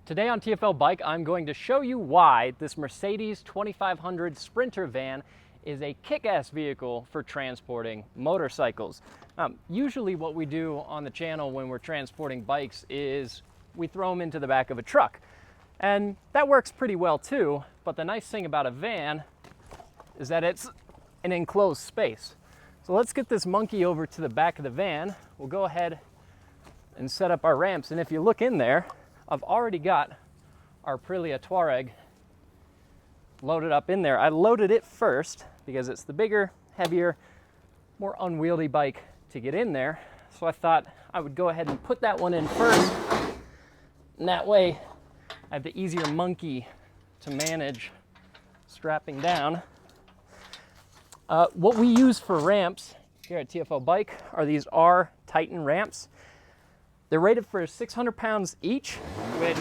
Today on TFL Bike, I'm going to show you why this Mercedes 2500 Sprinter van is a kick-ass vehicle for transporting motorcycles. Usually what we do on the channel when we're transporting bikes is we throw them into the back of a truck. And that works pretty well too, but the nice thing about a van is that it's an enclosed space. So let's get this monkey over to the back of the van. We'll go ahead and set up our ramps, and if you look in there, I've already got our Aprilia Tuareg loaded up in there. I loaded it first because it's the bigger, heavier, more unwieldy bike to get in there. So I thought I would go ahead and put that one in first. And that way I have the easier monkey to manage strapping down. What we use for ramps here at TFL Bike are these R Titan ramps. They're rated for 600 pounds each, which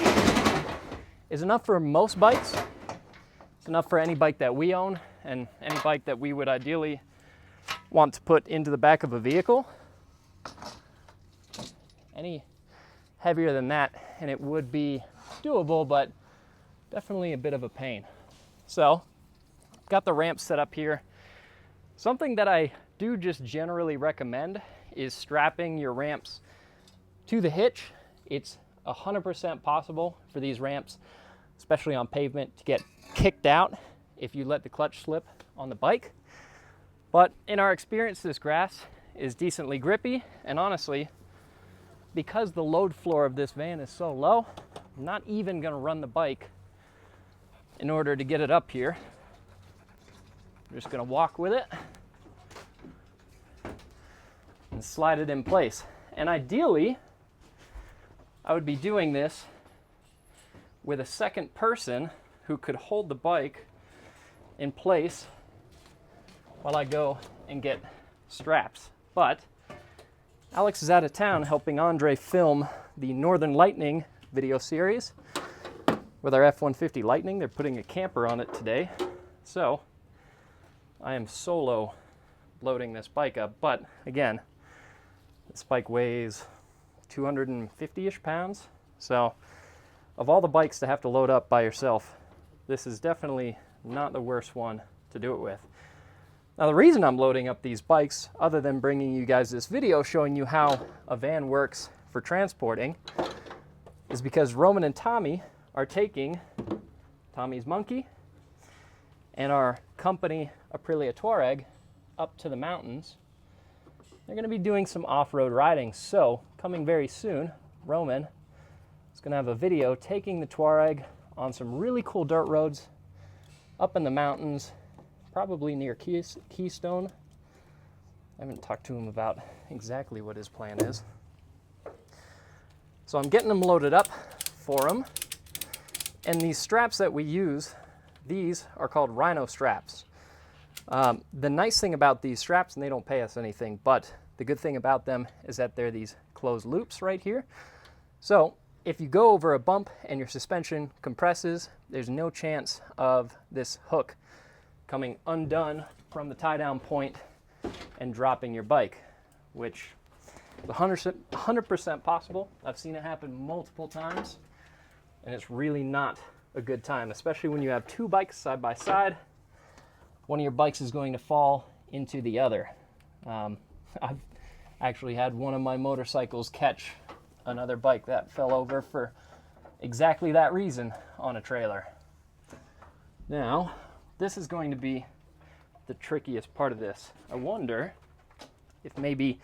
is enough for most bikes. It's enough for any bike that we own and any bike that we would ideally want to put into the back of a vehicle. Any heavier than that, and it would be doable, but definitely a bit of a pain. So, got the ramp set up here. Something that I do just generally recommend is strapping your ramps to the hitch. It's 100% possible for these ramps, especially on pavement, to get kicked out if you let the clutch slip on the bike. But in our experience, this grass is decently grippy, and honestly, because the load floor of this van is so low, I'm not even gonna run the bike in order to get it up here. I'm just gonna walk with it and slide it in place. And ideally, I would be doing this with a second person who could hold the bike in place while I go and get straps. But Alex is out of town helping Andre film the Northern Lightning video series with our F-150 Lightning. They're putting a camper on it today. So I am solo loading this bike up. But again, this bike weighs 250-ish pounds. So of all the bikes to have to load up by yourself, this is definitely not the worst one to do it with. Now, the reason I'm loading up these bikes, other than bringing you guys this video showing you how a van works for transporting, is because Roman and Tommy are taking Tommy's monkey and our company Aprilia Tuareg up to the mountains. They're going to be doing some off-road riding, so coming very soon, Roman is going to have a video taking the Tuareg on some really cool dirt roads up in the mountains, probably near Keystone. I haven't talked to him about exactly what his plan is. So I'm getting them loaded up for him. And these straps that we use, these are called Rhino straps. The nice thing about these straps, and they don't pay us anything, but the good thing about them is that they're these closed loops right here. So if you go over a bump and your suspension compresses, there's no chance of this hook coming undone from the tie-down point and dropping your bike, which is 100% possible. I've seen it happen multiple times, and it's really not a good time, especially when you have two bikes side by side. One of your bikes is going to fall into the other. I've actually had one of my motorcycles catch another bike that fell over for exactly that reason on a trailer. Now, this is going to be the trickiest part of this. I wonder if maybe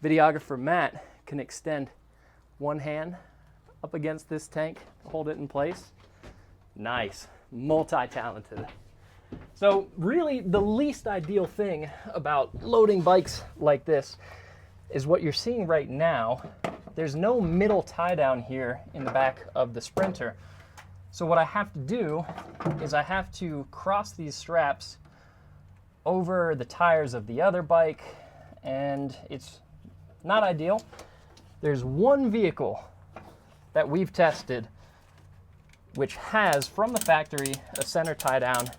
videographer Matt can extend one hand up against this tank to hold it in place. Nice, multi-talented. So really, the least ideal thing about loading bikes like this is what you're seeing right now. There's no middle tie down here in the back of the Sprinter. So what I have to do is I have to cross these straps over the tires of the other bike, and it's not ideal. There's one vehicle that we've tested which has, from the factory, a center tie down,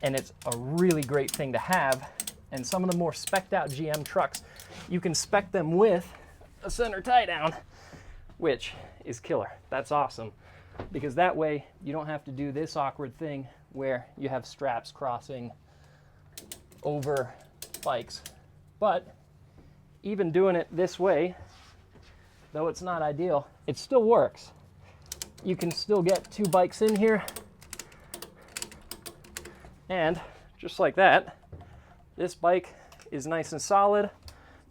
and it's a really great thing to have. And some of the more spec'd out GM trucks, you can spec them with a center tie down, which is killer. That's awesome. because that way you don't have to do this awkward thing where you have straps crossing over bikes. But even doing it this way, though it's not ideal, it still works. You can still get two bikes in here, and just like that, this bike is nice and solid.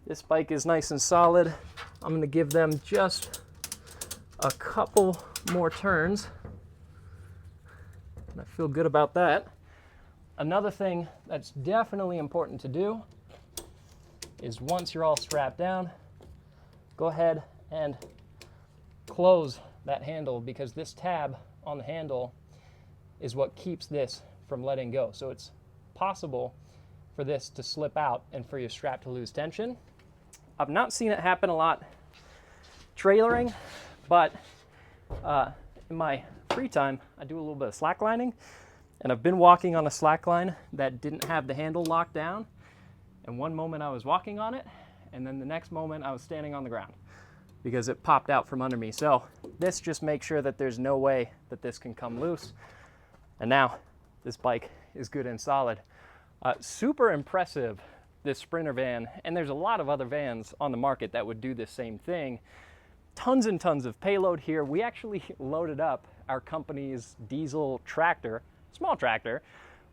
This bike is nice and solid. I'm going to give them just a couple more turns, and I feel good about that. Another thing that's definitely important to do is once you're all strapped down, go ahead and close that handle, because this tab on the handle is what keeps this from letting go. So it's possible for this to slip out and for your strap to lose tension. I've not seen it happen a lot trailering, but in my free time, I do a little bit of slacklining, and I've been walking on a slackline that didn't have the handle locked down, and one moment I was walking on it, and then the next moment I was standing on the ground because it popped out from under me. So this just makes sure that there's no way that this can come loose, and now this bike is good and solid. Super impressive, this Sprinter van, and there's a lot of other vans on the market that would do the same thing. Tons and tons of payload here. We actually loaded up our company's diesel tractor, small tractor,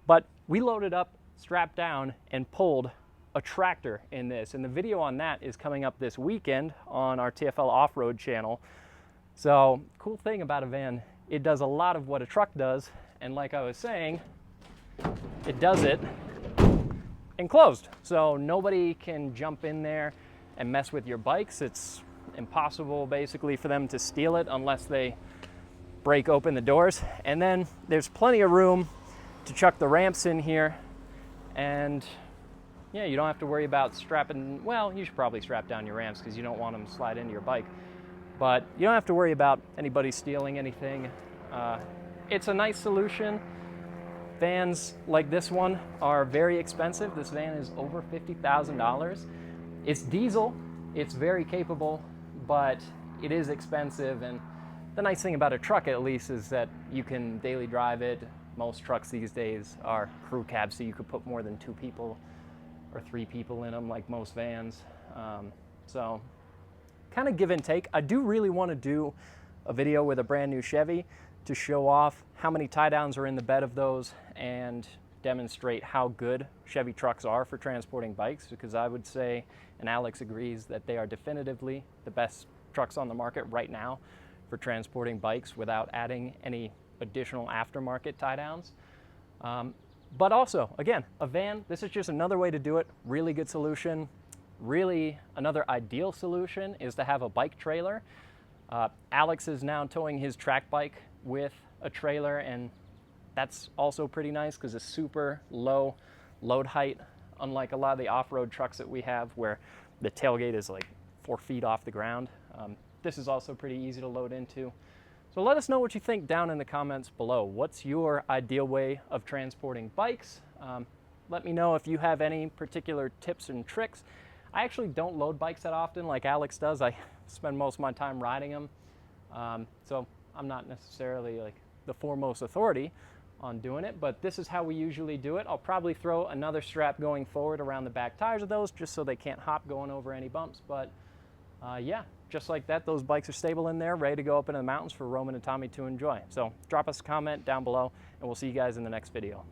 but we loaded up, strapped down, and pulled a tractor in this. And the video on that is coming up this weekend on our TFL off-road channel. So cool thing about a van, it does a lot of what a truck does, and like I was saying, it does it enclosed. So nobody can jump in there and mess with your bikes. It's impossible basically for them to steal it unless they break open the doors. And then there's plenty of room to chuck the ramps in here, and yeah, you don't have to worry about strapping, well, you should probably strap down your ramps because you don't want them to slide into your bike, but you don't have to worry about anybody stealing anything. It's a nice solution. Vans like this one are very expensive. This van is over $50,000. It's diesel, it's very capable, but it is expensive. And the nice thing about a truck, at least, is that you can daily drive it. Most trucks these days are crew cabs, so you could put more than 2 people or 3 people in them like most vans. So kind of give and take. I do really want to do a video with a brand new Chevy to show off how many tie downs are in the bed of those and demonstrate how good Chevy trucks are for transporting bikes, because I would say, and Alex agrees, that they are definitively the best trucks on the market right now for transporting bikes without adding any additional aftermarket tie downs. But also, again, a van, this is just another way to do it. Really good solution. Really, another ideal solution is to have a bike trailer. Alex is now towing his track bike with a trailer, and that's also pretty nice because it's super low load height, unlike a lot of the off-road trucks that we have where the tailgate is like 4 feet off the ground. This is also pretty easy to load into. So let us know what you think down in the comments below. What's your ideal way of transporting bikes? Let me know if you have any particular tips and tricks. I actually don't load bikes that often like Alex does. I spend most of my time riding them. So I'm not necessarily like the foremost authority on doing it, but this is how we usually do it. I'll probably throw another strap going forward around the back tires of those just so they can't hop going over any bumps. But yeah, just like that, those bikes are stable in there, ready to go up into the mountains for Roman and Tommy to enjoy. So drop us a comment down below, and we'll see you guys in the next video.